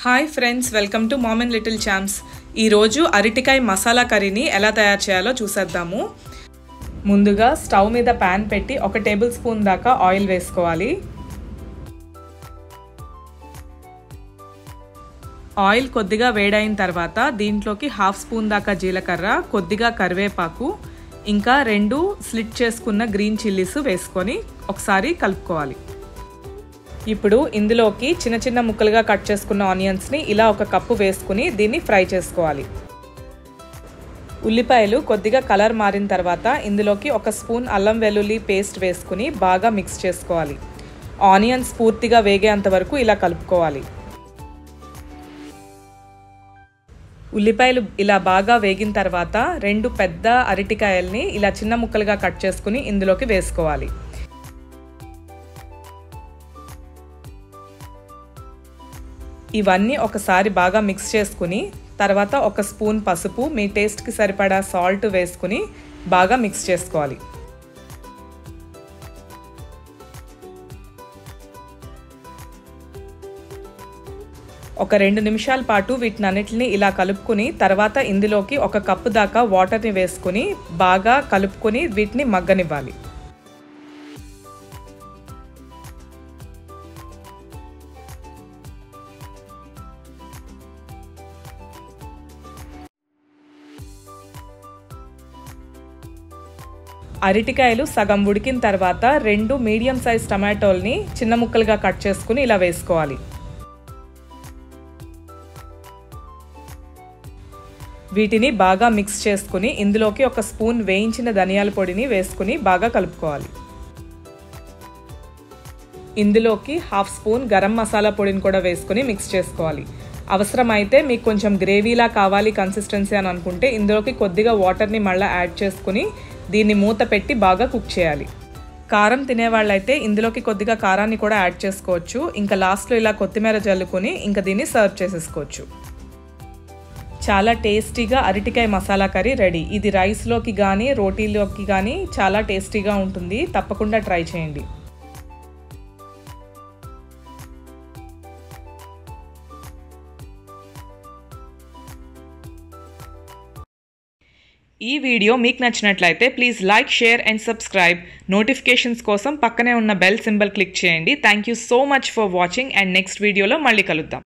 Hi friends, welcome to mom and little champs. ఈరోజు అరటికాయ మసాలా కర్రీని ఎలా తయారు చేయాలో చూసేద్దాము. ముందుగా స్టవ్ మీద ప్యాన్ పెట్టి 1 టేబుల్ స్పూన్ దాకా ఆయిల్ వేసుకోవాలి. ఆయిల్ కొద్దిగా వేడైన తర్వాత దీంట్లోకి 1/2 స్పూన్ దాకా జీలకర్ర, కొద్దిగా కరివేపాకు, ఇంకా 2 స్లిట్ చేసుకున్న గ్రీన్ చిల్లీస్ వేసుకొని ఒకసారి కలుపుకోవాలి. ఇప్పుడు ఇందులోకి చిన్న చిన్న ముక్కలుగా కట్ చేసుకున్న ఆనియన్స్ని ఇలా 1 కప్పు వేసుకుని దీన్ని ఫ్రై చేసుకోవాలి. ఉల్లిపాయలు కొద్దిగా కలర్ మారిన తర్వాత ఇందులోకి 1 స్పూన్ అల్లం వెల్లుల్లి పేస్ట్ వేసుకుని బాగా మిక్స్ చేసుకోవాలి. ఆనియన్స్ పూర్తిగా వేగేంత వరకు ఇలా కలుపుకోవాలి. ఉల్లిపాయలు ఇలా బాగా వేగిన తర్వాత 2 పెద్ద అరటికాయల్ని ఇలా చిన్న ముక్కలుగా కట్ చేసుకుని ఇందులోకి వేసుకోవాలి. ఇవన్నీ ఒకసారి బాగా మిక్స్ చేసుకుని తర్వాత 1 స్పూన్ పసుపు, మీ టేస్ట్కి సరిపడా సాల్ట్ వేసుకుని బాగా మిక్స్ చేసుకోవాలి. ఒక 2 నిమిషాల పాటు వీటినన్నిటిని ఇలా కలుపుకుని తర్వాత ఇందులోకి 1 కప్పు దాకా వాటర్ని వేసుకుని బాగా కలుపుకొని వీటిని మగ్గనివ్వాలి. అరటికాయలు సగం ఉడికిన తర్వాత 2 మీడియం సైజ్ టమాటోల్ని చిన్న ముక్కలుగా కట్ చేసుకుని ఇలా వేసుకోవాలి. వీటిని బాగా మిక్స్ చేసుకుని ఇందులోకి 1 స్పూన్ వేయించిన ధనియాల పొడిని వేసుకుని బాగా కలుపుకోవాలి. ఇందులోకి 1/2 స్పూన్ గరం మసాలా పొడిని కూడా వేసుకుని మిక్స్ చేసుకోవాలి. అవసరమైతే మీకు కొంచెం గ్రేవీలా కావాలి కన్సిస్టెన్సీ అని అనుకుంటే ఇందులోకి కొద్దిగా వాటర్ని మళ్ళీ యాడ్ చేసుకుని దీన్ని మూత పెట్టి బాగా కుక్ చేయాలి. కారం తినేవాళ్ళైతే ఇందులోకి కొద్దిగా కారాన్ని కూడా యాడ్ చేసుకోవచ్చు. ఇంకా లాస్ట్లో ఇలా కొత్తిమీర జల్లుకొని ఇంకా దీన్ని సర్వ్ చేసేసుకోవచ్చు. చాలా టేస్టీగా అరటికాయ మసాలా కర్రీ రెడీ. ఇది రైస్లోకి కానీ రోటీలోకి కానీ చాలా టేస్టీగా ఉంటుంది. తప్పకుండా ట్రై చేయండి. ఈ వీడియో మీకు నచ్చినట్లయితే please like, share and subscribe. Notifications కోసం పక్కనే ఉన్న బెల్ సింబల్ క్లిక్ చేయండి. Thank you so much for watching and next వీడియోలో మళ్ళీ కలుద్దాం.